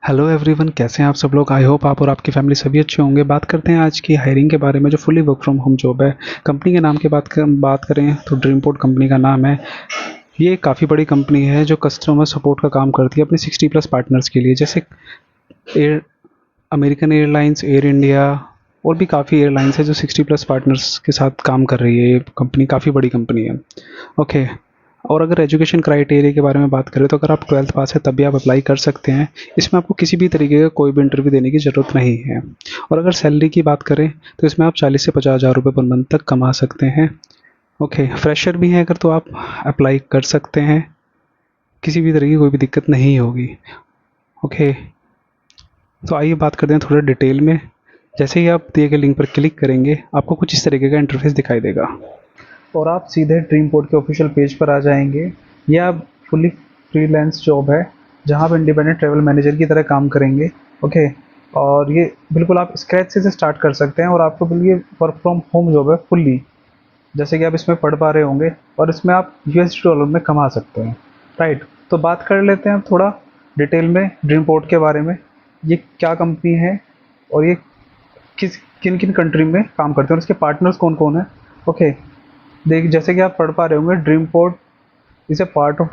Hello everyone, कैसे हैं आप सब लोग। आई होप आप और आपकी फैमिली सभी अच्छे होंगे। बात करते हैं आज की हायरिंग के बारे में, जो fully work from home job है। कंपनी के नाम की बात करें तो ड्रीमपोर्ट कंपनी का नाम है। ये काफ़ी बड़ी कंपनी है जो कस्टमर सपोर्ट का काम करती है अपने 60 प्लस पार्टनर्स के लिए, जैसे air American airlines, air India और भी काफ़ी एयरलाइंस है जो 60 प्लस पार्टनर्स के साथ काम कर रही है। ये कंपनी काफ़ी बड़ी कंपनी है। ओके। और अगर एजुकेशन क्राइटेरिया के बारे में बात करें तो अगर आप 12th पास है तब भी आप अप्लाई कर सकते हैं। इसमें आपको किसी भी तरीके का कोई भी इंटरव्यू देने की ज़रूरत नहीं है। और अगर सैलरी की बात करें तो इसमें आप 40 से 50 हज़ार रुपये पर मंथ तक कमा सकते हैं। ओके, फ्रेशर भी हैं अगर तो आप अप्लाई कर सकते हैं। किसी भी तरह की कोई भी दिक्कत नहीं होगी। ओके, तो आइए बात करते हैं थोड़ा डिटेल में। जैसे ही आप दिए गए लिंक पर क्लिक करेंगे आपको कुछ इस तरीके का इंटरफेस दिखाई देगा और आप सीधे ड्रीमपोर्ट के ऑफिशियल पेज पर आ जाएंगे। यह फुली फ्रीलांस जॉब है जहां आप इंडिपेंडेंट ट्रैवल मैनेजर की तरह काम करेंगे। ओके। और ये बिल्कुल आप स्क्रैच से स्टार्ट कर सकते हैं और आपको बिल्कुल ये वर्क फ्रॉम होम जॉब है फुल्ली, जैसे कि आप इसमें पढ़ पा रहे होंगे। और इसमें आप यूएस डॉलर में कमा सकते हैं। राइट, तो बात कर लेते हैं थोड़ा डिटेल में ड्रीमपोर्ट के बारे में। ये क्या कंपनी है और ये किस किन किन कंट्री में काम करते हैं और इसके पार्टनर्स कौन कौन है। ओके, देख जैसे कि आप पढ़ पा रहे होंगे, Dreamport is a part of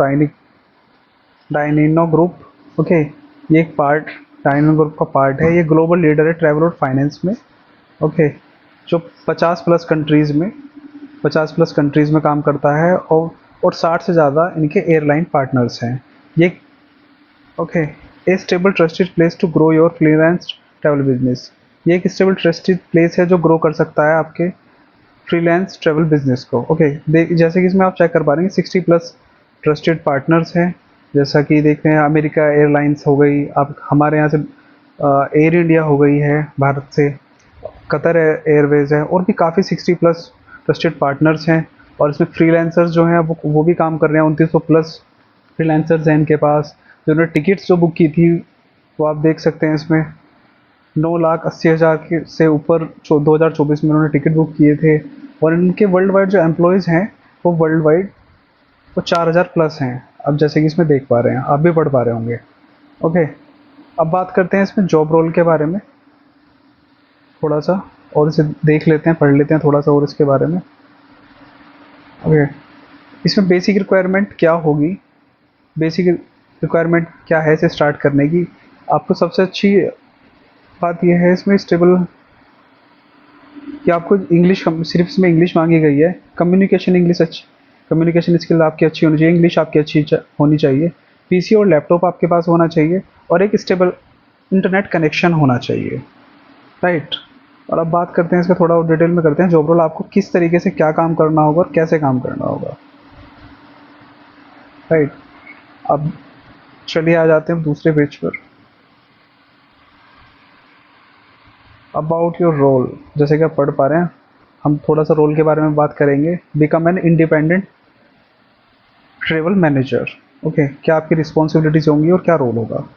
डाइनिनो ग्रुप। ओके, ये एक पार्ट डाइनिनो ग्रुप का पार्ट है। ये ग्लोबल लीडर है ट्रैवल और फाइनेंस में। ओके, जो 50 प्लस कंट्रीज में काम करता है और 60 से ज़्यादा इनके एयरलाइन पार्टनर्स हैं। ये okay, a stable trusted place to grow your freelance travel business. ये एक स्टेबल ट्रस्टेड प्लेस है जो ग्रो कर सकता है आपके फ्रीलांस ट्रैवल बिजनेस को। ओके, जैसे कि इसमें आप चेक कर पा रहे हैं 60 प्लस ट्रस्टेड पार्टनर्स हैं। जैसा कि देखते हैं अमेरिका एयरलाइंस हो गई, आप हमारे यहाँ से एयर इंडिया हो गई है भारत से, कतर एयरवेज है, और भी काफ़ी 60 प्लस ट्रस्टेड पार्टनर्स हैं। और इसमें फ्रीलांसर्स जो हैं वो भी काम कर रहे हैं। 2900 प्लस फ्रीलांसर्स हैं इनके पास। जिन्होंने टिकट्स जो बुक की थी वो आप देख सकते हैं इसमें 9,80,000 के से ऊपर 2024 में उन्होंने टिकट बुक किए थे। और इनके वर्ल्ड वाइड जो एम्प्लॉयज़ हैं वो वर्ल्ड वाइड वो 4,000 प्लस हैं। अब जैसे कि इसमें देख पा रहे हैं, आप भी पढ़ पा रहे होंगे। ओके, अब बात करते हैं इसमें जॉब रोल के बारे में थोड़ा सा, और इसे देख लेते हैं, पढ़ लेते हैं थोड़ा सा और इसके बारे में। ओके, इसमें बेसिक रिक्वायरमेंट क्या होगी, बेसिक रिक्वायरमेंट क्या है इसे स्टार्ट करने की। आपको सबसे अच्छी बात यह है इसमें स्टेबल कि आपको इंग्लिश सिर्फ इसमें इंग्लिश मांगी गई है। कम्युनिकेशन इंग्लिश अच्छी, कम्युनिकेशन स्किल आपकी अच्छी होनी चाहिए, इंग्लिश आपकी अच्छी होनी चाहिए। पीसी और लैपटॉप आपके पास होना चाहिए और एक स्टेबल इंटरनेट कनेक्शन होना चाहिए। राइट, और अब बात करते हैं इसका थोड़ा और डिटेल में करते हैं जॉब रोल आपको किस तरीके से क्या काम करना होगा और कैसे काम करना होगा। राइट, अब चलिए आ जाते हैं दूसरे पेज पर। अबाउट योर रोल, जैसे कि आप पढ़ पा रहे हैं, हम थोड़ा सा रोल के बारे में बात करेंगे। Become an independent travel manager. Okay, क्या आपकी रिस्पॉन्सिबिलिटीज होंगी और क्या रोल होगा।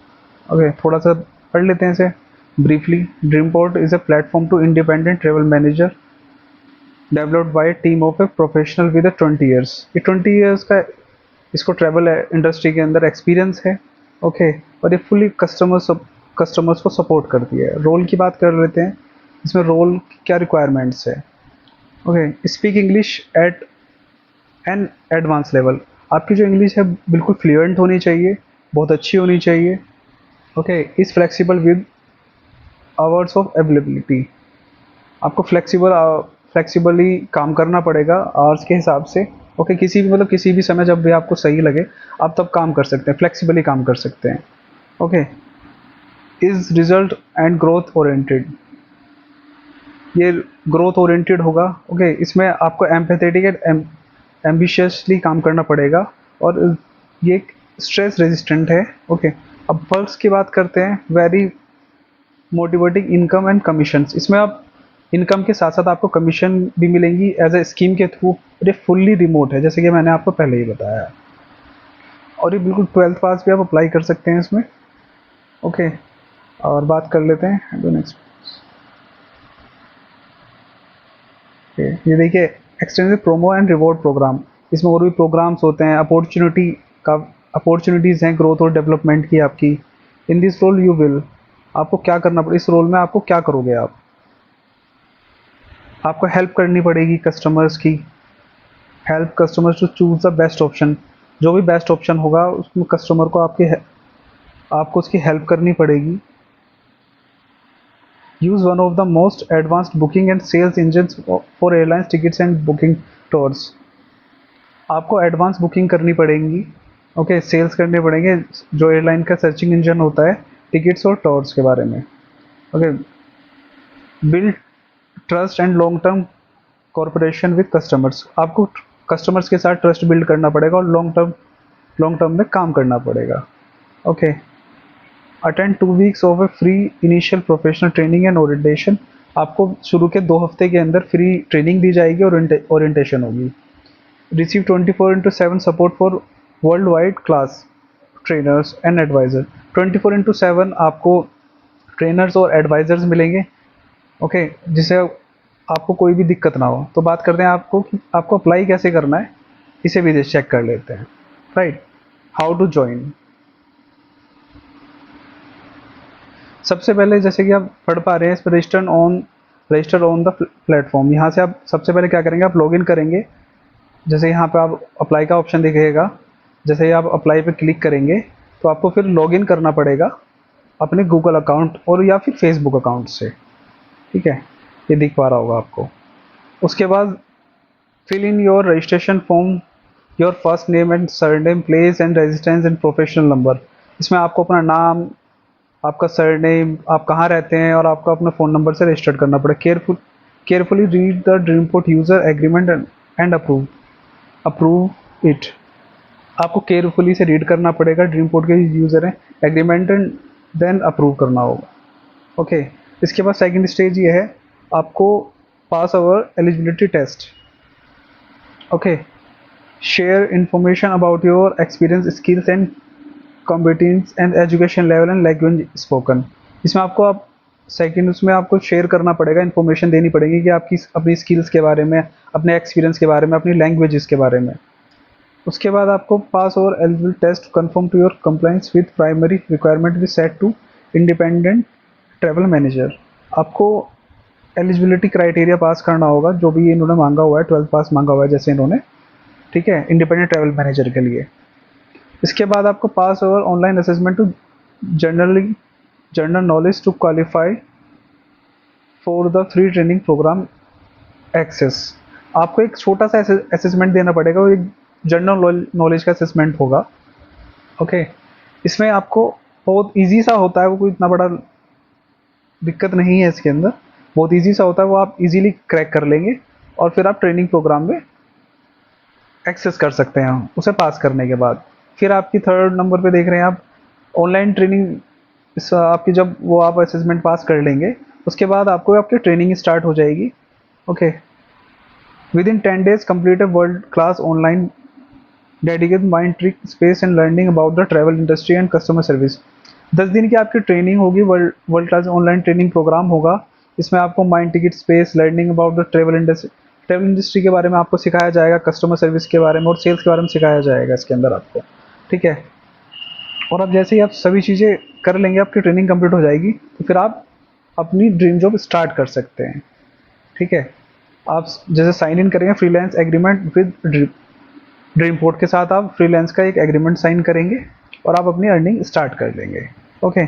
ओके, थोड़ा सा पढ़ लेते हैं इसे briefly. Dreamport is a platform to independent travel manager developed by team of a professional with 20 years. ये 20 ईयर्स का इसको ट्रैवल इंडस्ट्री के अंदर एक्सपीरियंस है। ओके, और ये फुली कस्टमर्स को सपोर्ट करती है। रोल की बात कर लेते हैं, इसमें रोल क्या रिक्वायरमेंट्स है। Okay, speak English at an advance level. आपकी जो इंग्लिश है बिल्कुल फ्लुएंट होनी चाहिए, बहुत अच्छी होनी चाहिए। Okay, is flexible with hours of availability. आपको फ्लेक्सिबली काम करना पड़ेगा आवर्स के हिसाब से। ओके, किसी भी किसी भी समय जब भी आपको सही लगे आप तब काम कर सकते हैं, फ्लेक्सिबली काम कर सकते हैं। Okay, is result and growth oriented. ये ग्रोथ ओरिएंटेड होगा। ओके, इसमें आपको एम्पैथेटिक एंड एम्बिशियसली काम करना पड़ेगा और ये स्ट्रेस रेजिस्टेंट है। ओके, अब पर्क्स की बात करते हैं। Very motivating income and commissions. इसमें आप इनकम के साथ साथ आपको कमीशन भी मिलेंगी एज ए स्कीम के थ्रू। और ये फुल्ली रिमोट है जैसे कि मैंने आपको पहले ही बताया। और ये बिल्कुल 12th पास भी आप अप्लाई कर सकते हैं इसमें। ओके, और बात कर लेते हैं नेक्स्ट। ये देखिए, extensive promo and reward program. इसमें और भी प्रोग्राम्स होते हैं। अपॉर्चुनिटीज़ हैं ग्रोथ और डेवलपमेंट की आपकी। In this role you will, आपको क्या करना पड़ेगा, इस रोल में आपको क्या करोगे आप, आपको हेल्प करनी पड़ेगी कस्टमर्स की, help customers to choose the best option, जो भी बेस्ट ऑप्शन होगा उसमें कस्टमर को आपको उसकी हेल्प करनी पड़ेगी। Use one of the most advanced booking and sales engines for airlines tickets and booking tours, आपको एडवांस बुकिंग करनी पड़ेंगी, ओके, सेल्स करने पड़ेंगे, जो एयरलाइन का सर्चिंग इंजन होता है टिकट्स और टूर्स के बारे में, okay. Build trust and long term corporation with customers, आपको कस्टमर्स के साथ ट्रस्ट बिल्ड करना पड़ेगा और लॉन्ग टर्म में काम करना पड़ेगा, okay. Attend 2 weeks of A free initial professional training and orientation, आपको शुरू के 2 हफ्ते के अंदर फ्री ट्रेनिंग दी जाएगी और ओरिएंटेशन होगी। Receive 24/7 support for worldwide class trainers and advisor, 24/7 आपको ट्रेनर्स और एडवाइज़र्स मिलेंगे, ओके, जिससे आपको कोई भी दिक्कत ना हो। तो बात करते हैं आपको कि आपको अप्लाई कैसे करना है, इसे भी चेक कर लेते हैं, राइट। हाउ टू ज्वाइन, सबसे पहले जैसे कि आप पढ़ पा रहे हैं इस पर रजिस्टर ऑन द प्लेटफॉर्म, यहाँ से आप सबसे पहले क्या करेंगे, आप लॉगिन करेंगे। जैसे यहाँ पे आप अप्लाई का ऑप्शन दिखेगा, जैसे ही आप अप्लाई पे क्लिक करेंगे तो आपको फिर लॉगिन करना पड़ेगा अपने गूगल अकाउंट और या फिर फेसबुक अकाउंट से, ठीक है, ये दिख पा रहा होगा आपको। उसके बाद fill in your registration form, your first name and surname, place and residence and professional number, इसमें आपको अपना नाम, आपका सरनेम, आप कहाँ रहते हैं और आपका अपना फ़ोन नंबर से रजिस्टर्ड करना पड़ेगा। Carefully read the Dreamport user agreement and approve it, आपको केयरफुली से रीड करना पड़ेगा, ड्रीमपोर्ट के यूज़र हैं, एग्रीमेंट एंड देन अप्रूव करना होगा, ओके। इसके बाद सेकंड स्टेज ये है, आपको pass our eligibility test, okay. Share information about your experience, skills and competence and education level and language spoken, इसमें उसमें आपको शेयर करना पड़ेगा, इन्फॉर्मेशन देनी पड़ेगी कि आपकी अपनी स्किल्स के बारे में, अपने एक्सपीरियंस के बारे में, अपनी लैंग्वेजेस के बारे में। उसके बाद आपको पास और eligible test confirm to your compliance with primary requirement with set to independent travel manager, आपको एलिजिबिलिटी क्राइटेरिया पास करना होगा, जो भी इन्होंने मांगा हुआ है, 12th पास मांगा हुआ है जैसे इन्होंने, ठीक है, इंडिपेंडेंट ट्रैवल मैनेजर के लिए। इसके बाद आपको pass over online assessment to general knowledge to qualify for the free training programme access, आपको एक छोटा सा असेसमेंट देना पड़ेगा, वो एक जनरल नॉलेज का असेसमेंट होगा, ओके। इसमें आपको बहुत इजी सा होता है, वो कोई इतना बड़ा दिक्कत नहीं है इसके अंदर, बहुत इजी सा होता है, वो आप इजीली क्रैक कर लेंगे और फिर आप ट्रेनिंग प्रोग्राम में एक्सेस कर सकते हैं उसे पास करने के बाद। फिर आपकी थर्ड नंबर पे देख रहे हैं आप ऑनलाइन ट्रेनिंग, इस आपकी जब वो आप असेसमेंट पास कर लेंगे उसके बाद आपको आपकी ट्रेनिंग स्टार्ट हो जाएगी, okay. With in 10 days complete a world class online dedicate mind trick space and learning about the travel industry and customer service, 10 दिन की आपकी ट्रेनिंग होगी, world class online training program होगा, इसमें आपको mind ticket space, learning about the travel industry के बारे में आपको सिखाया जाएगा, कस्टमर सर्विस के बारे में और सेल्स के बारे में सिखाया जाएगा इसके अंदर आपको, ठीक है। और अब जैसे ही आप सभी चीज़ें कर लेंगे, आपकी ट्रेनिंग कंप्लीट हो जाएगी, तो फिर आप अपनी ड्रीम जॉब स्टार्ट कर सकते हैं, ठीक है। आप जैसे साइन इन करेंगे फ्रीलांस एग्रीमेंट विद ड्रीमपोर्ट के साथ, आप फ्रीलांस का एक एग्रीमेंट साइन करेंगे और आप अपनी अर्निंग स्टार्ट कर देंगे, okay.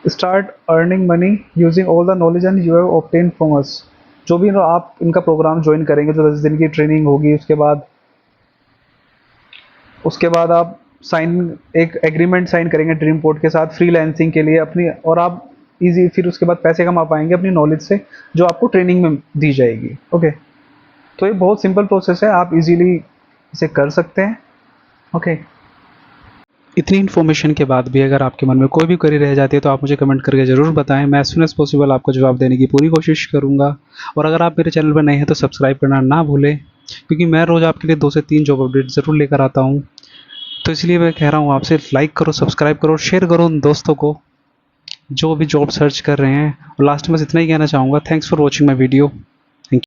Start earning money using all the knowledge and you have obtain from us, जो भी आप इनका प्रोग्राम ज्वाइन करेंगे, जो 10 दिन की ट्रेनिंग होगी, उसके बाद आप एक एग्रीमेंट साइन करेंगे ड्रीमपोर्ट के साथ फ्रीलांसिंग के लिए अपनी, और आप फिर उसके बाद पैसे कमा पाएंगे अपनी नॉलेज से, जो आपको ट्रेनिंग में दी जाएगी, ओके। तो ये बहुत सिंपल प्रोसेस है, आप इजीली इसे कर सकते हैं, ओके। इतनी इन्फॉर्मेशन के बाद भी अगर आपके मन में कोई भी क्वेरी रह जाती है तो आप मुझे कमेंट करके ज़रूर बताएं, मैं एज सुन एज पॉसिबल आपको जवाब देने की पूरी कोशिश करूंगा। और अगर आप मेरे चैनल पर नए हैं तो सब्सक्राइब करना ना भूलें, क्योंकि मैं रोज़ आपके लिए 2 से 3 जॉब अपडेट ज़रूर लेकर आता हूँ। तो इसलिए मैं कह रहा हूँ आपसे, लाइक करो, सब्सक्राइब करो, शेयर करो उन दोस्तों को जो भी जॉब सर्च कर रहे हैं। और लास्ट में बस इतना ही कहना चाहूँगा, thanks for watching my video.